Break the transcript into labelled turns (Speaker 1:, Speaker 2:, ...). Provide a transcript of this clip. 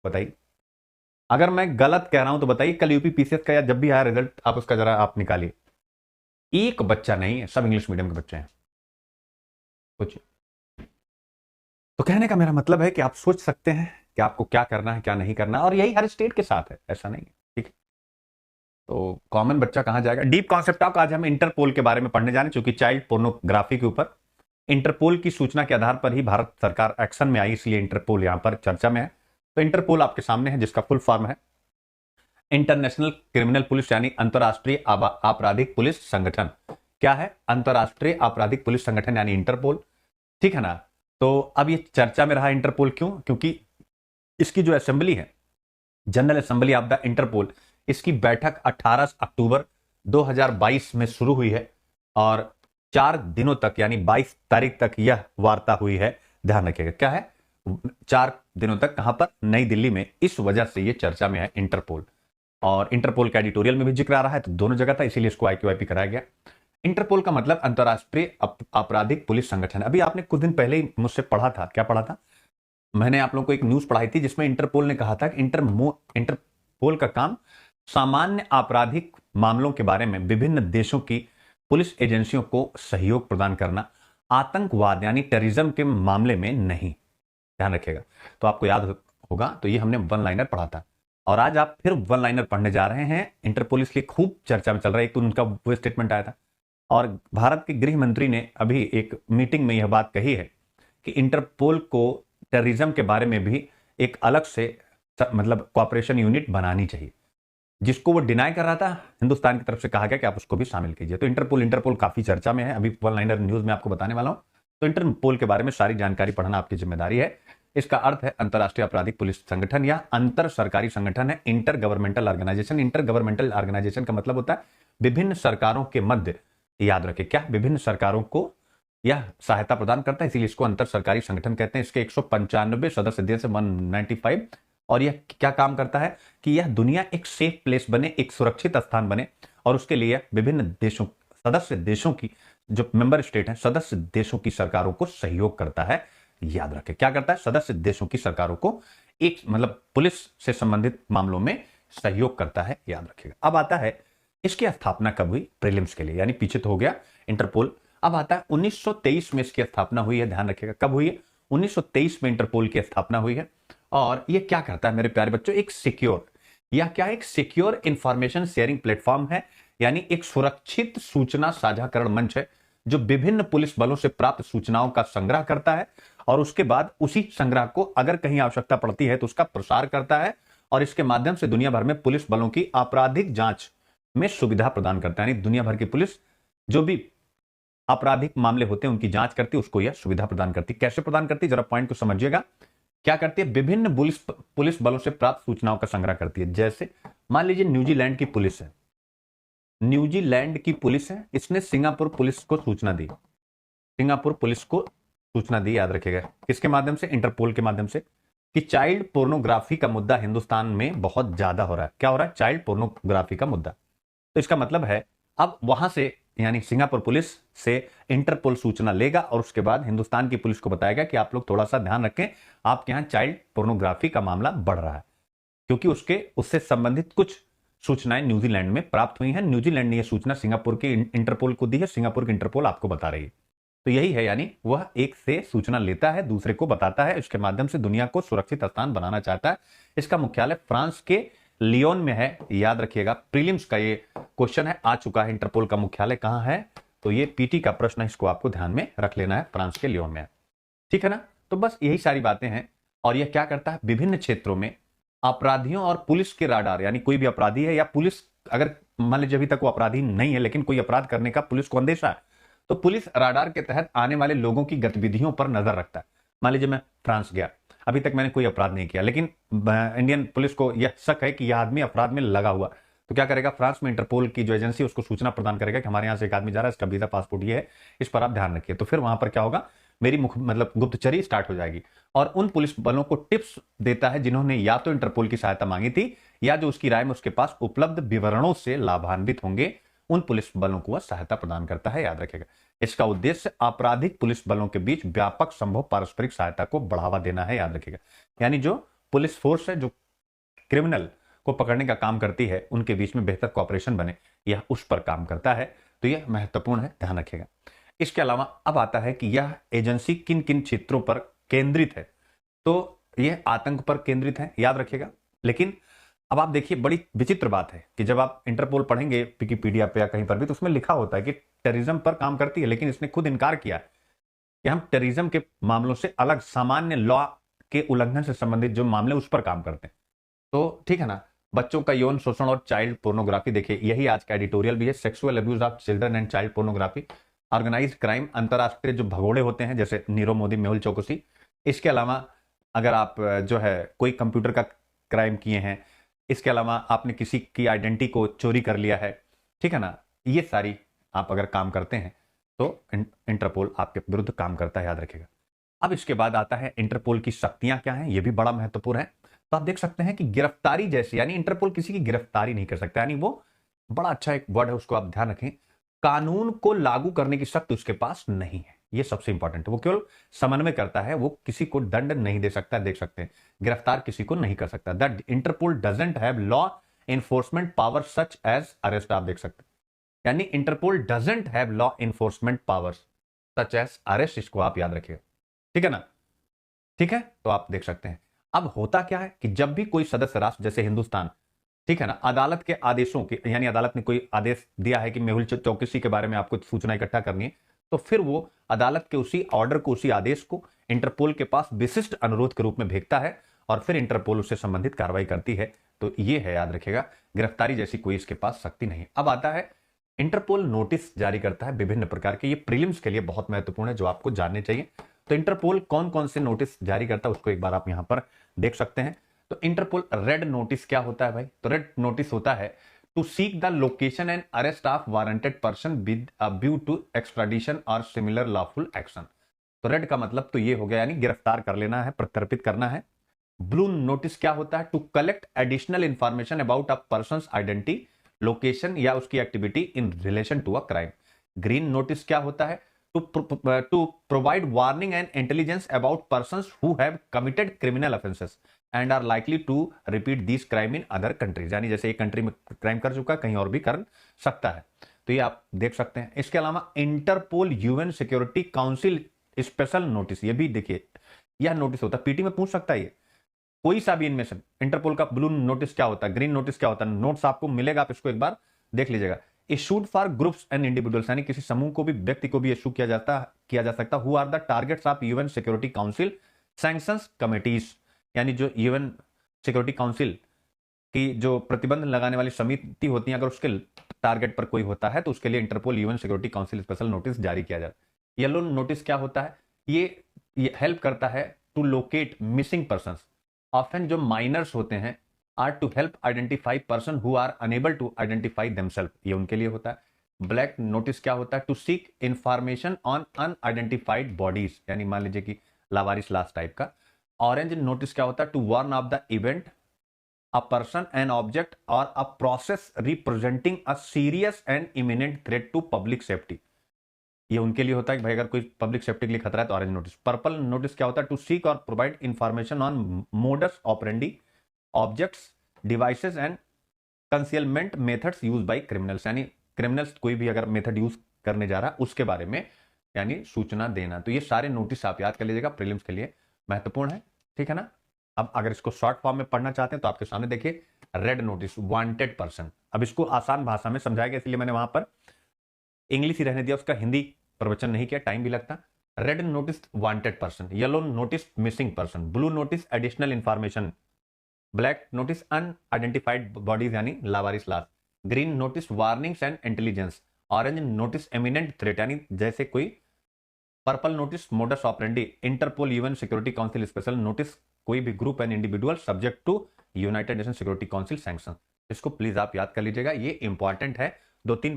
Speaker 1: बताइए, अगर मैं गलत कह रहा हूं तो बताइए। कल यूपी पीसीएस का या जब भी आया रिजल्ट, आप उसका जरा आप निकालिए। एक बच्चा नहीं है, सब इंग्लिश मीडियम के बच्चे हैं। कुछ तो कहने का मेरा मतलब है कि आप सोच सकते हैं कि आपको क्या करना है क्या नहीं करना, और यही हर स्टेट के साथ है, ऐसा नहीं है। ठीक है, तो कॉमन बच्चा कहां जाएगा। डीप कॉन्सेप्ट टॉक, आज हम इंटरपोल के बारे में पढ़ने जा रहे हैं, क्योंकि चाइल्ड पोर्नोग्राफी के ऊपर इंटरपोल की सूचना के आधार पर ही भारत सरकार एक्शन में आई, इसलिए इंटरपोल यहां पर चर्चा में है। तो इंटरपोल आपके सामने है, जिसका फुल फॉर्म है इंटरनेशनल क्रिमिनल पुलिस, यानी अंतरराष्ट्रीय आपराधिक पुलिस संगठन। क्या है? अंतरराष्ट्रीय आपराधिक पुलिस संगठन यानी इंटरपोल। ठीक है ना। तो अब ये चर्चा में रहा इंटरपोल क्यों? क्योंकि इसकी जो असेंबली है, general assembly of the Interpol, इसकी बैठक 18 अक्टूबर 2022 में शुरू हुई है और 4 दिनों तक यानी 22 तारीख तक यह वार्ता हुई है। ध्यान रखिएगा, क्या है? 4 दिनों तक। कहां पर? नई दिल्ली में। इस वजह से यह चर्चा में है इंटरपोल, और इंटरपोल का एडिटोरियल में भी जिक्र आ रहा है, तो दोनों जगह था, इसीलिए इसको IQIP कराया गया। इंटरपोल का मतलब अंतरराष्ट्रीय आपराधिक पुलिस संगठन। अभी आपने कुछ दिन पहले ही मुझसे पढ़ा था, क्या पढ़ा था? मैंने आप लोगों को एक न्यूज पढ़ाई थी जिसमें इंटरपोल ने कहा था कि इंटरपोल का काम सामान्य आपराधिक मामलों के बारे में विभिन्न देशों की पुलिस एजेंसियों को सहयोग प्रदान करना, आतंकवाद यानी टेररिज्म के मामले में नहीं। ध्यान रखिएगा। तो आपको याद होगा, तो ये हमने वन लाइनर पढ़ा था, और आज आप फिर वन लाइनर पढ़ने जा रहे हैं। इंटरपोल इसलिए खूब चर्चा में चल रहा है, एक तो उनका वो स्टेटमेंट आया था, और भारत के गृह मंत्री ने अभी एक मीटिंग में यह बात कही है कि इंटरपोल को टेररिज्म के बारे में भी एक अलग से मतलब कॉपरेशन यूनिट बनानी चाहिए, जिसको वो डिनाई कर रहा था। हिंदुस्तान की तरफ से कहा गया कि आप उसको भी शामिल कीजिए। तो इंटरपोल काफी चर्चा में है, अभी वन लाइनर न्यूज में आपको बताने वाला हूं। तो इंटरपोल के बारे में सारी जानकारी पढ़ना आपकी जिम्मेदारी है। इसका अर्थ है अंतरराष्ट्रीय आपराधिक पुलिस संगठन या अंतर सरकारी संगठन है, intergovernmental organization. Intergovernmental organization का मतलब होता है विभिन्न सरकारों के मध्य, याद रखें क्या, विभिन्न सरकारों को यह सहायता प्रदान करता है, इसीलिए इसको अंतर सरकारी संगठन कहते हैं। इसके 195 सदस्य देश है, 195। और यह क्या काम करता है कि यह दुनिया एक सेफ प्लेस बने, एक सुरक्षित स्थान बने, और उसके लिए विभिन्न देशों, सदस्य देशों की, जो मेंबर स्टेट हैं, सदस्य देशों की सरकारों को सहयोग करता है। याद रखें क्या करता है? सदस्य देशों की सरकारों को एक मतलब पुलिस से संबंधित मामलों में सहयोग करता है। याद रखिएगा। अब आता है इसकी स्थापना कब हुई प्रीलिम्स के लिए, यानी पीछे तो हो गया इंटरपोल। अब आता है 1923 में इसकी स्थापना हुई है। ध्यान रखिएगा कब हुई है? 1923 में इंटरपोल की स्थापना हुई है। और ये क्या करता है मेरे प्यारे बच्चों? एक सिक्योर, या क्या, एक सिक्योर इंफॉर्मेशन शेयरिंग प्लेटफॉर्म है, यानी एक सुरक्षित सूचना साझाकरण मंच है, जो विभिन्न पुलिस बलों से प्राप्त सूचनाओं का संग्रह करता है, और उसके बाद उसी संग्रह को अगर कहीं आवश्यकता पड़ती है तो उसका प्रसार करता है, और इसके माध्यम से दुनिया भर में पुलिस बलों की आपराधिक जांच में सुविधा प्रदान करता है। यानी दुनिया भर की पुलिस जो भी आपराधिक मामले होते हैं उनकी जांच करती है, उसको यह सुविधा प्रदान करती है। कैसे प्रदान करती है? जरा पॉइंट को समझिएगा। क्या करती है? विभिन्न पुलिस बलों से प्राप्त सूचनाओं का संग्रह करती है। जैसे मान लीजिए न्यूजीलैंड की पुलिस है, न्यूजीलैंड की पुलिस है, इसने सिंगापुर पुलिस को सूचना दी, सिंगापुर पुलिस को सूचना दी। याद रखिएगा किसके माध्यम से? इंटरपोल के माध्यम से, कि चाइल्ड पोर्नोग्राफी का मुद्दा हिंदुस्तान में बहुत ज्यादा हो रहा है। क्या हो रहा है? चाइल्ड पोर्नोग्राफी का मुद्दा। तो इसका मतलब है अब वहां से, यानी सिंगापुर पुलिस से इंटरपोल सूचना लेगा, और उसके बाद हिंदुस्तान की पुलिस को बताएगा कि आप लोग थोड़ा सा ध्यान रखें, आपके यहां चाइल्ड पोर्नोग्राफी का मामला बढ़ रहा है, क्योंकि उससे संबंधित कुछ सूचनाएं न्यूजीलैंड में प्राप्त हुई हैं। न्यूजीलैंड ने यह सूचना सिंगापुर के इंटरपोल को दी है, सिंगापुर की इंटरपोल आपको बता रही है। तो यही है, यानी वह एक से सूचना लेता है, दूसरे को बताता है, इसके माध्यम से दुनिया को सुरक्षित स्थान बनाना चाहता है। इसका मुख्यालय फ्रांस के लियोन में है। याद रखिएगा, प्रीलिम्स का ये क्वेश्चन है, आ चुका है। इंटरपोल का मुख्यालय कहां है? तो ये पीटी का प्रश्न है, इसको आपको ध्यान में रख लेना है, फ्रांस के लियोन में है। ठीक है ना। तो बस यही सारी बातें हैं। और यह क्या करता है? विभिन्न क्षेत्रों में अपराधियों और पुलिस के राडार, यानी कोई भी अपराधी है या पुलिस, अगर मान लीजिए अभी तक वो अपराधी नहीं है लेकिन कोई अपराध करने का पुलिस को अंदेशा है, तो पुलिस राडार के तहत आने वाले लोगों की गतिविधियों पर नजर रखता है। मान लीजिए मैं फ्रांस गया, अभी तक मैंने कोई अपराध नहीं किया, लेकिन इंडियन पुलिस को यह शक है कि यह आदमी अपराध में लगा हुआ, तो क्या करेगा? फ्रांस में इंटरपोल की जो एजेंसी है उसको सूचना प्रदान करेगा कि हमारे यहां से एक आदमी जा रहा है, इसका वीजा पासपोर्ट ये है, इस पर आप ध्यान रखिए। तो फिर वहां पर क्या होगा? मेरी मतलब गुप्तचरी स्टार्ट हो जाएगी, और उन पुलिस बलों को टिप्स देता है जिन्होंने या तो इंटरपोल की सहायता मांगी थी, या जो उसकी राय में उसके पास उपलब्ध विवरणों से लाभान्वित होंगे, उन पुलिस बलों को वह सहायता प्रदान करता है। याद रखेगा, इसका उद्देश्य आपराधिक पुलिस बलों के बीच व्यापक संभव पारस्परिक सहायता को बढ़ावा देना है। याद रखिएगा, यानी जो पुलिस फोर्स है जो क्रिमिनल को पकड़ने का काम करती है, उनके बीच में बेहतर कॉपरेशन बने, यह उस पर काम करता है। तो यह महत्वपूर्ण है, ध्यान रखिएगा। इसके अलावा अब आता है कि यह एजेंसी किन किन क्षेत्रों पर केंद्रित है। तो यह आतंक पर केंद्रित है, याद रखिएगा। लेकिन अब आप देखिए, बड़ी विचित्र बात है कि जब आप इंटरपोल पढ़ेंगे विकिपीडिया पे या कहीं पर भी, तो उसमें लिखा होता है कि टेररिज्म पर काम करती है, लेकिन इसने खुद इनकार किया है कि हम टेररिज्म के मामलों से अलग सामान्य लॉ के उल्लंघन से संबंधित जो मामले उस पर काम करते हैं। तो ठीक है ना, बच्चों का यौन शोषण और चाइल्ड पोर्नोग्राफी, देखिए यही आज का एडिटोरियल भी है, sexual abuse of children and child pornography, organised crime, अंतरराष्ट्रीय जो भगोड़े होते हैं जैसे नीरव मोदी, मेहुल चोकसी। इसके अलावा अगर आप जो है कोई कंप्यूटर का क्राइम किए हैं, इसके अलावा आपने किसी की आइडेंटिटी को चोरी कर लिया है, ठीक है ना, ये सारी आप अगर काम करते हैं तो इंटरपोल आपके विरुद्ध काम करता है, याद रखिएगा। अब इसके बाद आता है इंटरपोल की शक्तियां क्या हैं, ये भी बड़ा महत्वपूर्ण है। तो आप देख सकते हैं कि गिरफ्तारी जैसे, यानी इंटरपोल किसी की गिरफ्तारी नहीं कर सकता, यानी वो बड़ा अच्छा एक वर्ड है, उसको आप ध्यान रखें। कानून को लागू करने की शक्ति उसके पास नहीं है, ये सबसे इंपॉर्टेंट है। वो केवल समन्वय करता है, वो किसी को दंड नहीं दे सकता, देख सकते हैं, गिरफ्तार किसी को नहीं कर सकता। The Interpol doesn't have law enforcement power such as arrest, आप देख सकते हैं, यानी Interpol doesn't have law enforcement powers such as arrest, इसको आप याद रखिएगा, ठीक है ना। ठीक है, तो आप देख सकते हैं। अब होता क्या है कि जब भी कोई सदस्य राष्ट्र जैसे हिंदुस्तान, ठीक है ना, अदालत के आदेशों के, यानी अदालत ने कोई आदेश दिया है कि मेहुल चौकसी के बारे में आपको सूचना इकट्ठा करनी है, तो फिर वो अदालत के उसी ऑर्डर को, उसी आदेश को इंटरपोल के पास विशिष्ट अनुरोध के रूप में भेजता है और फिर इंटरपोल उससे संबंधित कार्रवाई करती है। तो ये है, याद रखिएगा, गिरफ्तारी जैसी कोई इसके पास शक्ति नहीं। अब आता है इंटरपोल नोटिस जारी करता है विभिन्न प्रकार के, ये प्रीलिम्स के लिए बहुत महत्वपूर्ण है, जो आपको जानने चाहिए। तो इंटरपोल कौन कौन से नोटिस जारी करता है उसको एक बार आप यहां पर देख सकते हैं। तो इंटरपोल रेड नोटिस क्या होता है भाई? तो रेड नोटिस होता है to seek the location and arrest of warranted person with a view to extradition और सिमिलर लॉफुल एक्शन। तो रेड का मतलब तो ये हो गया, यानी गिरफ्तार कर लेना है, प्रत्यर्पित करना है। ब्लू नोटिस क्या होता है? To collect additional information about a person identity, location या उसकी activity in relation to a crime. Green notice क्या होता है? To provide warning and intelligence about persons who have committed criminal offences and are likely to repeat this crime in other countries, यानी जैसे एक country में crime कर चुका है, कहीं और भी कर सकता है। तो ये आप देख सकते हैं। इसके अलावा Interpol UN security council special notice, ये भी देखिए, यह नोटिस होता है, पीटी में पूछ सकता है ये कोई सा भी इनमें से। इंटरपोल का ब्लू नोटिस क्या होता है, ग्रीन नोटिस क्या होता है, नोट्स आपको मिलेगा, आप इसको एक बार देख लीजिएगा। Issued for groups and individuals, यानी किसी समूह को भी, व्यक्ति को भी इशू किया जा सकता। Who are the targets of UN security council sanctions committees, यानी जो यूएन सिक्योरिटी काउंसिल की जो प्रतिबंध लगाने वाली समिति होती है, अगर उसके टारगेट पर कोई होता है तो उसके लिए Interpol UN security council special notice जारी किया जाता है। येलो नोटिस क्या होता है? ये हेल्प करता है to locate missing persons, often जो माइनर्स होते हैं, or to help identify person who are unable to identify themself, ये उनके लिए होता है। ब्लैक नोटिस क्या होता है? To seek information on unidentified bodies, यानी मान लीजिए कि लावारिस लाश टाइप का। ऑरेंज नोटिस क्या होता है? To warn of the event, a person and object और a process representing a serious and imminent threat to public safety, ये उनके लिए होता है कि भाई अगर कोई पब्लिक सेफ्टी के लिए खतरा है तो ऑरेंज नोटिस। पर्पल नोटिस क्या होता है? टू सीक और provide information on modus operandi, objects, devices and concealment methods use by criminals, यानी क्रिमिनल्स कोई भी अगर मेथड यूज करने जा रहा है उसके बारे में यानी सूचना देना। तो ये सारे नोटिस आप याद कर लीजिएगा, प्रीलिम्स के लिए महत्वपूर्ण है, ठीक है ना। अब अगर इसको शॉर्ट फॉर्म में पढ़ना चाहते हैं तो आपके सामने देखिए, रेड नोटिस, वांटेड पर्सन। अब इसको आसान भाषा में समझाया गया, इसलिए मैंने वहां पर इंग्लिश ही रहने दिया, उसका हिंदी प्रवचन नहीं किया, टाइम भी लगता। Red notice wanted person, yellow notice missing person, blue notice additional information, black notice unidentified bodies यानी लावारिस लाश, green notice warnings and intelligence, orange notice imminent threat यानी जैसे कोई, purple notice modus operandi, Interpol UN security council special notice कोई भी group and individual subject to United Nation security council sanction. इसको please आप याद कर लीजिएगा, ये इंपॉर्टेंट है। 2-3